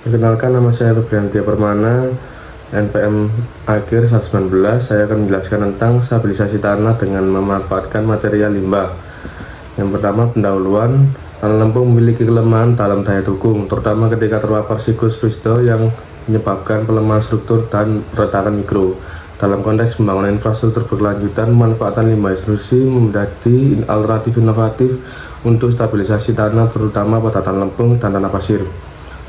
Perkenalkan, nama saya Febriantia Permana, NPM akhir 119. Saya akan menjelaskan tentang stabilisasi tanah dengan memanfaatkan material limbah. Yang pertama, pendahuluan. Tanah lempung memiliki kelemahan dalam daya dukung, terutama ketika terpapar siklus Fristo yang menyebabkan pelemahan struktur dan retakan mikro. Dalam konteks pembangunan infrastruktur berkelanjutan, pemanfaatan limbah instruksi menjadi alternatif inovatif untuk stabilisasi tanah, terutama pada tanah lempung dan tanah pasir.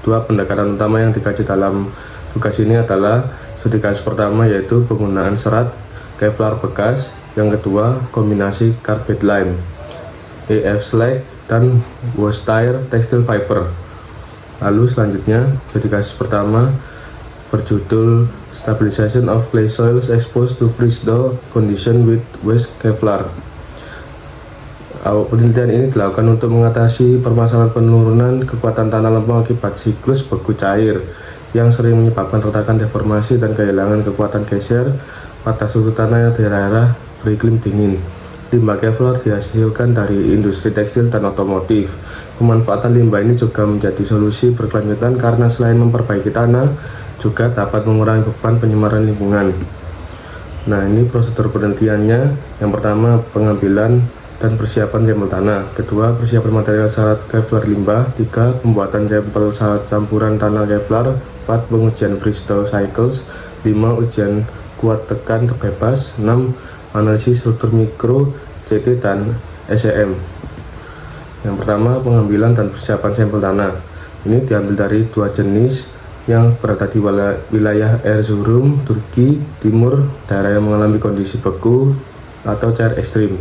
Dua pendekatan utama yang dikaji dalam tugas ini adalah studi kasus pertama, yaitu penggunaan serat Kevlar bekas, yang kedua kombinasi carpet lime, EF slag, dan wash tire textile fiber. Lalu selanjutnya studi kasus pertama berjudul Stabilization of Clay Soils Exposed to Freeze-Thaw Condition with Waste Kevlar. Penelitian ini dilakukan untuk mengatasi permasalahan penurunan kekuatan tanah lempung akibat siklus beku cair yang sering menyebabkan retakan, deformasi, dan kehilangan kekuatan geser pada struktur tanah yang daerah beriklim dingin. Limbah Kevlar dihasilkan dari industri tekstil dan otomotif. Pemanfaatan limbah ini juga menjadi solusi berkelanjutan karena selain memperbaiki tanah, juga dapat mengurangi beban penyemaran lingkungan. Nah, ini prosedur penelitiannya. Yang pertama, pengambilan dan persiapan sampel tanah. Kedua, persiapan material syarat Kevlar limbah. Tiga, pembuatan sampel syarat campuran tanah Kevlar. Empat, pengujian Fristo cycles. 5, ujian kuat tekan bebas. 6, analisis struktur mikro, CT, dan SEM. Yang pertama, pengambilan dan persiapan sampel tanah. Ini diambil dari dua jenis yang berada di wilayah Erzurum, Turki Timur, daerah yang mengalami kondisi beku atau cair ekstrim.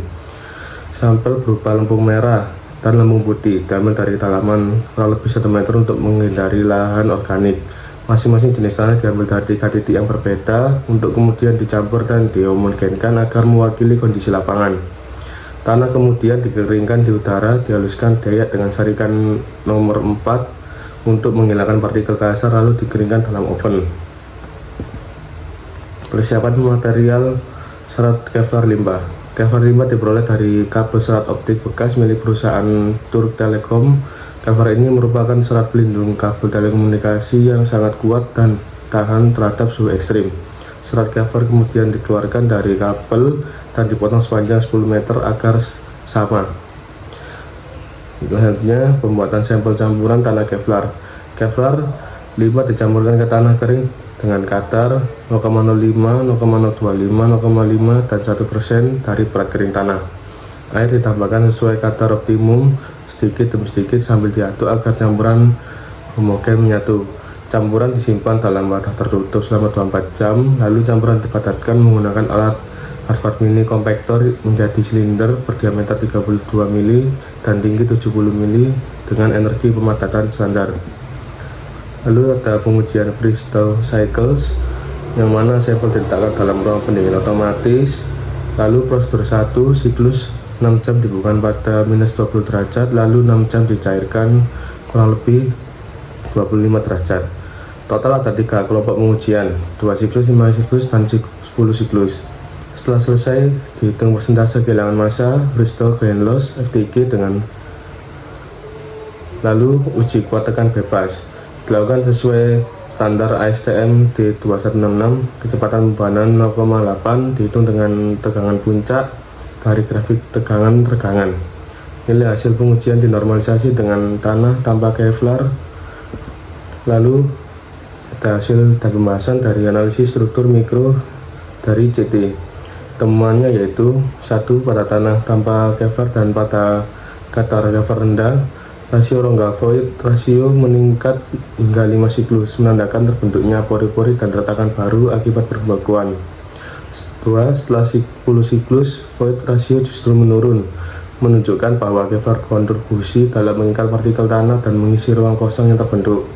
Sampel berupa lempung merah dan lempung putih diambil dari tanaman kurang lebih 1 meter untuk menghindari lahan organik. Masing-masing jenis tanah diambil dari 3 titik yang berbeda untuk kemudian dicampur dan dihomogenkan agar mewakili kondisi lapangan. Tanah kemudian dikeringkan di udara, dihaluskan diayak dengan sarikan nomor 4 untuk menghilangkan partikel kasar, lalu dikeringkan dalam oven. Persiapan material serat Kevlar limbah. Kevlar limbah diperoleh dari kabel serat optik bekas milik perusahaan Turk Telekom. Kevlar ini merupakan serat pelindung kabel telekomunikasi yang sangat kuat dan tahan terhadap suhu ekstrim. Serat Kevlar kemudian dikeluarkan dari kabel dan dipotong sepanjang 10 meter agar sama. Selanjutnya, pembuatan sampel campuran tanah Kevlar. Kevlar limbah dicampurkan ke tanah kering dengan kadar 0,05, 0,025, 0,5, dan 1% dari berat kering tanah. Air ditambahkan sesuai kadar optimum sedikit demi sedikit sambil diaduk agar campuran homogen menyatu. Campuran disimpan dalam wadah tertutup selama 24 jam, lalu campuran dipadatkan menggunakan alat Harvard Mini Compactor menjadi silinder berdiameter 32 mili dan tinggi 70 mili dengan energi pemadatan standar. Lalu ada pengujian Fristo cycles, yang mana sampel diletakkan dalam ruang pendingin otomatis. Lalu prosedur 1, siklus 6 jam dibuka pada minus 20 derajat, lalu 6 jam dicairkan kurang lebih 25 derajat. Total ada 3 kelompok pengujian, 2 siklus, 5 siklus, dan 10 siklus. Setelah selesai, dihitung persentase kehilangan massa Fristo grain loss FTG dengan lalu uji kuat tekan bebas dilakukan sesuai standar ASTM D2166. Kecepatan pembuahan 0,8 dihitung dengan tegangan puncak dari grafik tegangan-regangan. Nilai hasil pengujian dinormalisasi dengan tanah tanpa Kevlar. Lalu ada hasil dan pembahasan dari analisis struktur mikro dari CT. Temuannya yaitu 1. Pada tanah tanpa Kevlar dan pada kadar Kevlar rendah, rasio rongga void rasio meningkat hingga 5 siklus, menandakan terbentuknya pori-pori dan retakan baru akibat perbekuan. 2. Setelah 10 siklus, void rasio justru menurun, menunjukkan bahwa Kevlar berkontribusi dalam mengikat partikel tanah dan mengisi ruang kosong yang terbentuk.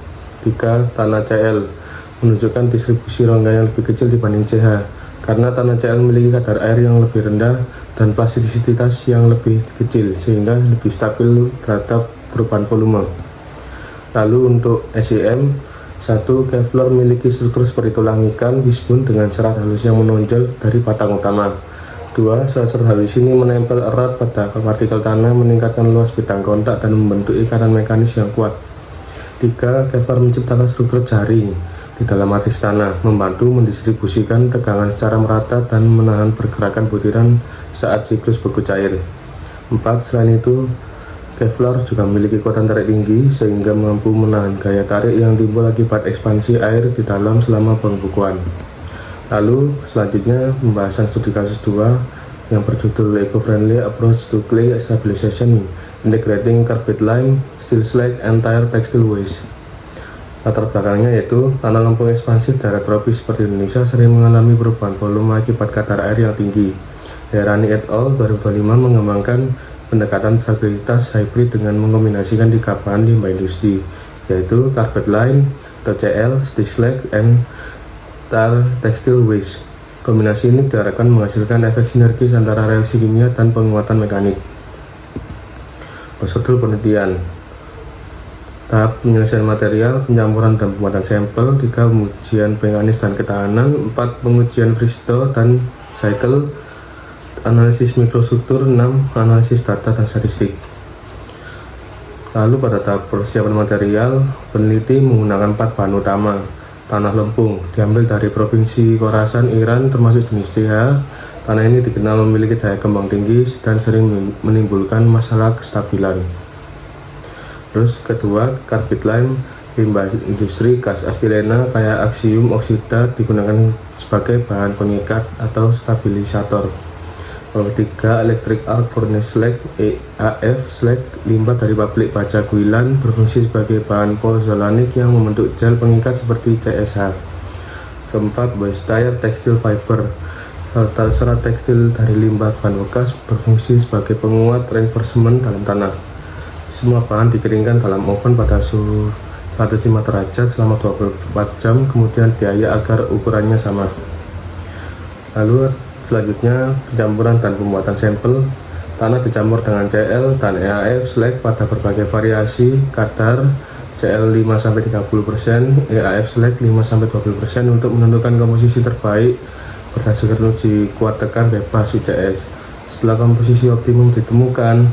3. Tanah CL menunjukkan distribusi rongga yang lebih kecil dibanding CH, karena tanah CL memiliki kadar air yang lebih rendah dan plastisitas yang lebih kecil, sehingga lebih stabil terhadap perubahan volume. Lalu untuk SEM, 1. Kevlar memiliki struktur seperti tulang ikan wishbone dengan serat halus yang menonjol dari batang utama. 2. Serat halus ini menempel erat pada partikel tanah, meningkatkan luas bidang kontak dan membentuk ikatan mekanis yang kuat. 3. Kevlar menciptakan struktur jaring di dalam matriks tanah, membantu mendistribusikan tegangan secara merata dan menahan pergerakan butiran saat siklus beku cair. 4. Selain itu, Kevlar juga memiliki kekuatan tarik tinggi sehingga mampu menahan gaya tarik yang timbul akibat ekspansi air di dalam selama pembekuan. Lalu selanjutnya pembahasan studi kasus 2 yang berjudul Eco-Friendly Approach to Clay Stabilization Integrating Carpet Lime, Steel Slag, and Tire Textile Waste. Latar belakangnya yaitu tanah lempung ekspansif daerah tropis seperti Indonesia sering mengalami perubahan volume akibat kadar air yang tinggi. Herani et al. 2025 mengembangkan pendekatan stabilitas hybrid dengan mengombinasikan 3 bahan limbah industri, yaitu carpet lime atau CL, steel slag, and tire textile waste. Kombinasi ini diharapkan menghasilkan efek sinergis antara reaksi kimia dan penguatan mekanik. Prosedur penelitian: tahap penyelesaian material, pencampuran dan pembuatan sampel. 3. Pengujian mekanis dan ketahanan. 4. Pengujian Bristow dan cycle. Analisis mikrostruktur. 6. Analisis data dan statistik. Lalu pada tahap persiapan material, peneliti menggunakan 4 bahan utama. Tanah lempung diambil dari provinsi Khorasan, Iran, termasuk jenis CH. Tanah ini dikenal memiliki daya kembang tinggi dan sering menimbulkan masalah kestabilan. Terus kedua, carpet lime, limbah industri gas astilena kayak aksium oksida digunakan sebagai bahan pengikat atau stabilisator. Lalu 3. Electric arc furnace slag, EAF slag, limbah dari pabrik baja Guilan, berfungsi sebagai bahan pozolanik yang membentuk gel pengikat seperti CSH. Keempat, waste tire textile fiber, serat tekstil dari limbah bahan bekas, berfungsi sebagai penguat reinforcement dalam tanah. Semua bahan dikeringkan dalam oven pada suhu 105 derajat selama 24 jam, kemudian diayak agar ukurannya sama. Lalu selanjutnya pencampuran dan pembuatan sampel. Tanah dicampur dengan CL dan EAF slag pada berbagai variasi kadar, CL 5-30%, EAF slag 5-20% untuk menentukan komposisi terbaik berdasarkan uji kuat tekan bebas UCS. Setelah komposisi optimum ditemukan,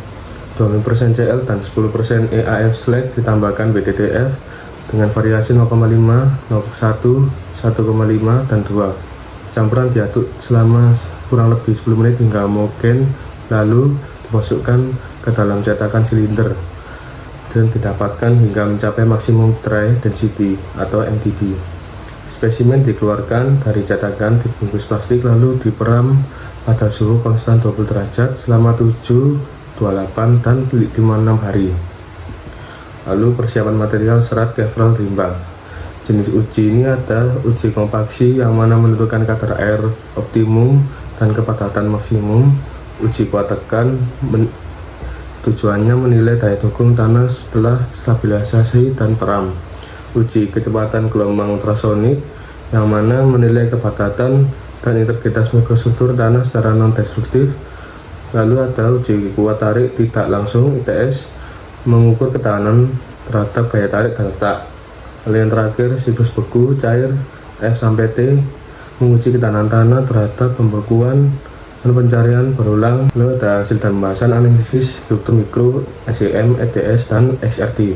20% CL dan 10% EAF slag ditambahkan BTTF dengan variasi 0,5, 0,1, 1,5, dan 2. Campuran diaduk selama kurang lebih 10 menit hingga homogen, lalu dimasukkan ke dalam cetakan silinder dan didapatkan hingga mencapai maksimum dry density atau MDD. Spesimen dikeluarkan dari cetakan dibungkus plastik lalu diperam pada suhu konstan 20 derajat selama 7, 28, dan 56 hari. Lalu persiapan material serat Kevlar limbah. Jenis uji ini ada uji kompaksi yang mana menentukan kadar air optimum dan kepadatan maksimum. Uji kuat tekan tujuannya menilai daya dukung tanah setelah stabilisasi dan peram. Uji kecepatan gelombang ultrasonik yang mana menilai kepadatan dan integritas mikrostruktur tanah secara non-destruktif. Lalu ada uji kuat tarik tidak langsung ITS, mengukur ketahanan terhadap gaya tarik dan letak. Lalu yang terakhir, siklus beku cair S-T, menguji ketahanan tanah terhadap pembekuan dan pencarian berulang. Lalu ada hasil dan pembahasan analisis struktur mikro, SEM, ETS, dan XRD.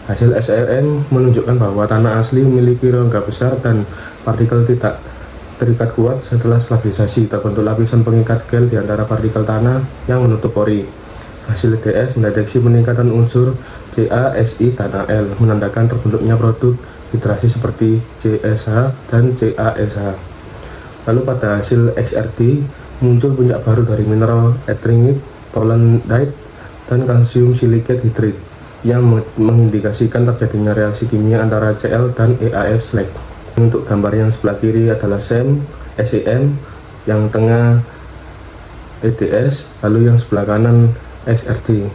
Hasil SEM menunjukkan bahwa tanah asli memiliki rongga besar dan partikel tidak terikat kuat. Setelah stabilisasi, terbentuk lapisan pengikat gel di antara partikel tanah yang menutup pori. Hasil ETS mendeteksi peningkatan unsur Ca, Si, dan Al, menandakan terbentuknya produk hidrasi seperti CSH dan CaSH. Lalu pada hasil XRD muncul puncak baru dari mineral ettringite, polendite, dan kalsium silicate hydride yang mengindikasikan terjadinya reaksi kimia antara Cl dan EAF slag. Untuk gambar yang sebelah kiri adalah SEM, yang tengah ETS, lalu yang sebelah kanan XRD.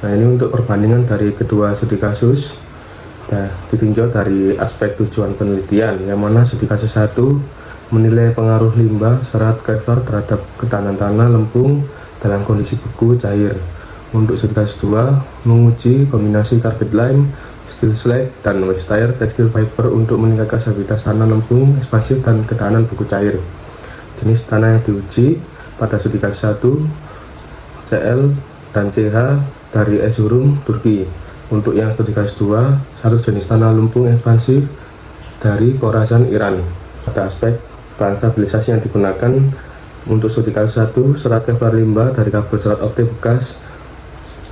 Nah, ini untuk perbandingan dari kedua studi kasus. Nah, ditinjau dari aspek tujuan penelitian, yang mana studi kasus 1 menilai pengaruh limbah serat Kevlar terhadap ketahanan tanah lempung dalam kondisi beku cair. Untuk studi kasus 2 menguji kombinasi carpet lime, steel slag, dan waste tire textile fiber untuk meningkatkan stabilitas tanah lempung ekspansif dan ketahanan beku cair. Jenis tanah yang diuji pada studi kasus 1 CL dan CH dari Erzurum, Turki. Untuk yang studi kelas 2, satu jenis tanah lumpung ekspansif dari Khorasan, Iran. Pada aspek bahan stabilisasi yang digunakan untuk studi kelas 1, serat Kevlar limba dari kabel serat optik bekas.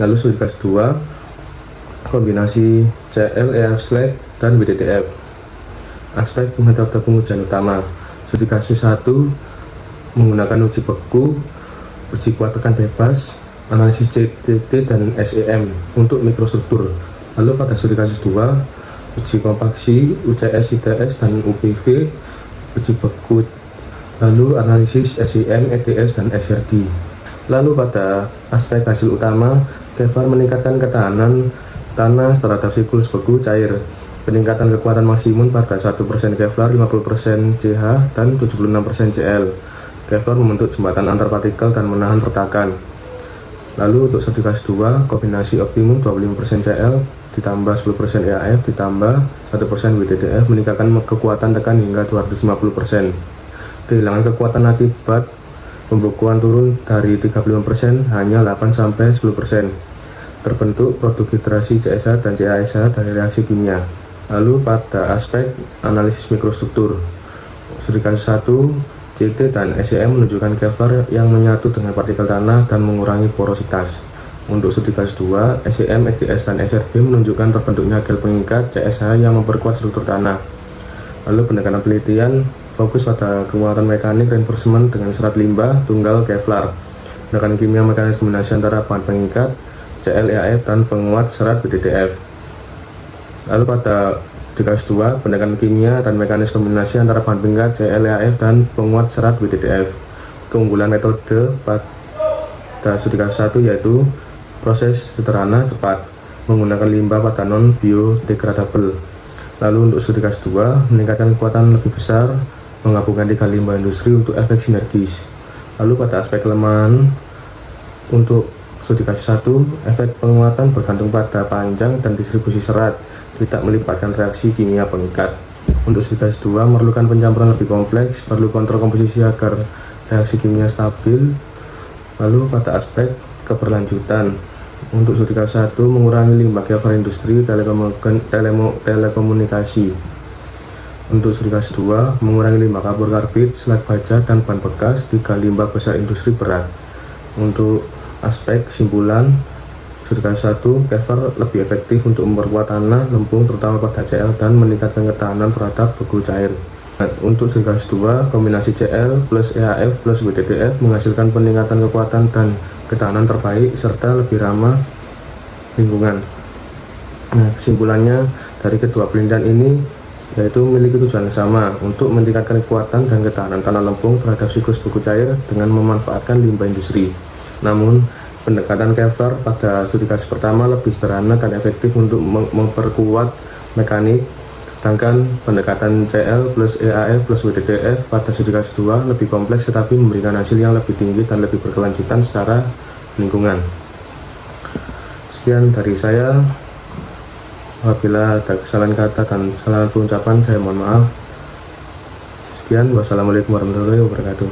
Lalu studi kelas 2, kombinasi CL, EF slag, dan WDTF. Aspek metode pengujian utama, studi kasus 1 menggunakan uji beku, uji kuat tekan bebas, analisis CTT dan SEM untuk mikrostruktur. Lalu pada studi kasus 2, uji kompaksi, UCS, ITS, dan UPV, uji beku, lalu analisis SEM, ETS, dan SRD. Lalu pada aspek hasil utama, Kevlar meningkatkan ketahanan tanah terhadap siklus beku cair. Peningkatan kekuatan maksimum pada 1% Kevlar, 50% CH, dan 76% CL. Kevlar membentuk jembatan antar partikel dan menahan retakan. Lalu untuk studi kelas 2, kombinasi optimum 25% CL ditambah 10% EAF ditambah 1% WDTF meningkatkan kekuatan tekan hingga 250%. Kehilangan kekuatan akibat pembekuan turun dari 35% hanya 8-10%. Terbentuk produk hidrasi CSH dan CaSH dari reaksi kimia. Lalu pada aspek analisis mikrostruktur, studi kasus 1, CT dan SEM menunjukkan Kevlar yang menyatu dengan partikel tanah dan mengurangi porositas. Untuk studi kasus 2, SEM, ETS, dan SRD menunjukkan terbentuknya gel pengikat CSH yang memperkuat struktur tanah. Lalu pendekatan penelitian fokus pada kekuatan mekanik reinforcement dengan serat limbah tunggal Kevlar. Pendekatan kimia mekanis kombinasi antara bahan pengikat CLEAF dan penguat serat WDTF. Lalu pada di kelas 2, pendekatan kimia dan mekanis kombinasi antara bahan pengikat CLEAF dan penguat serat WDTF. Keunggulan metode pada studi kelas 1 yaitu proses sederhana cepat menggunakan limbah pada non biodegradable. Lalu untuk studi kelas 2, meningkatkan kekuatan lebih besar menggabungkan 3 limbah industri untuk efek sinergis. Lalu pada aspek kelemahan, untuk studi kasus 1, efek penguatan bergantung pada panjang dan distribusi serat, tidak melibatkan reaksi kimia pengikat. Untuk studi kasus 2, memerlukan pencampuran lebih kompleks, perlu kontrol komposisi agar reaksi kimia stabil. Lalu pada aspek keberlanjutan, untuk studi kasus 1, mengurangi limbah Kevlar industri telekomunikasi. Untuk studi kasus 2, mengurangi limbah kapur karbid, slag baja, dan ban bekas 3 limbah besar industri berat. Untuk aspek kesimpulan, studi kasus 1, Kevlar lebih efektif untuk memperkuat tanah lempung terutama pada CL dan meningkatkan ketahanan terhadap beku cair. Untuk studi kasus 2, kombinasi CL plus EAF plus WDTF menghasilkan peningkatan kekuatan dan ketahanan terbaik serta lebih ramah lingkungan. Nah, kesimpulannya dari kedua penelitian ini yaitu memiliki tujuan yang sama untuk meningkatkan kekuatan dan ketahanan tanah lempung terhadap siklus beku cair dengan memanfaatkan limbah industri. Namun, pendekatan Kevlar pada studi kasus pertama lebih sederhana dan efektif untuk memperkuat mekanik, sedangkan pendekatan CL plus EAF plus WDTF pada studi kasus 2 lebih kompleks tetapi memberikan hasil yang lebih tinggi dan lebih berkelanjutan secara lingkungan. Sekian dari saya. Apabila ada kesalahan kata dan kesalahan pengucapan, saya mohon maaf. Sekian, wassalamualaikum warahmatullahi wabarakatuh.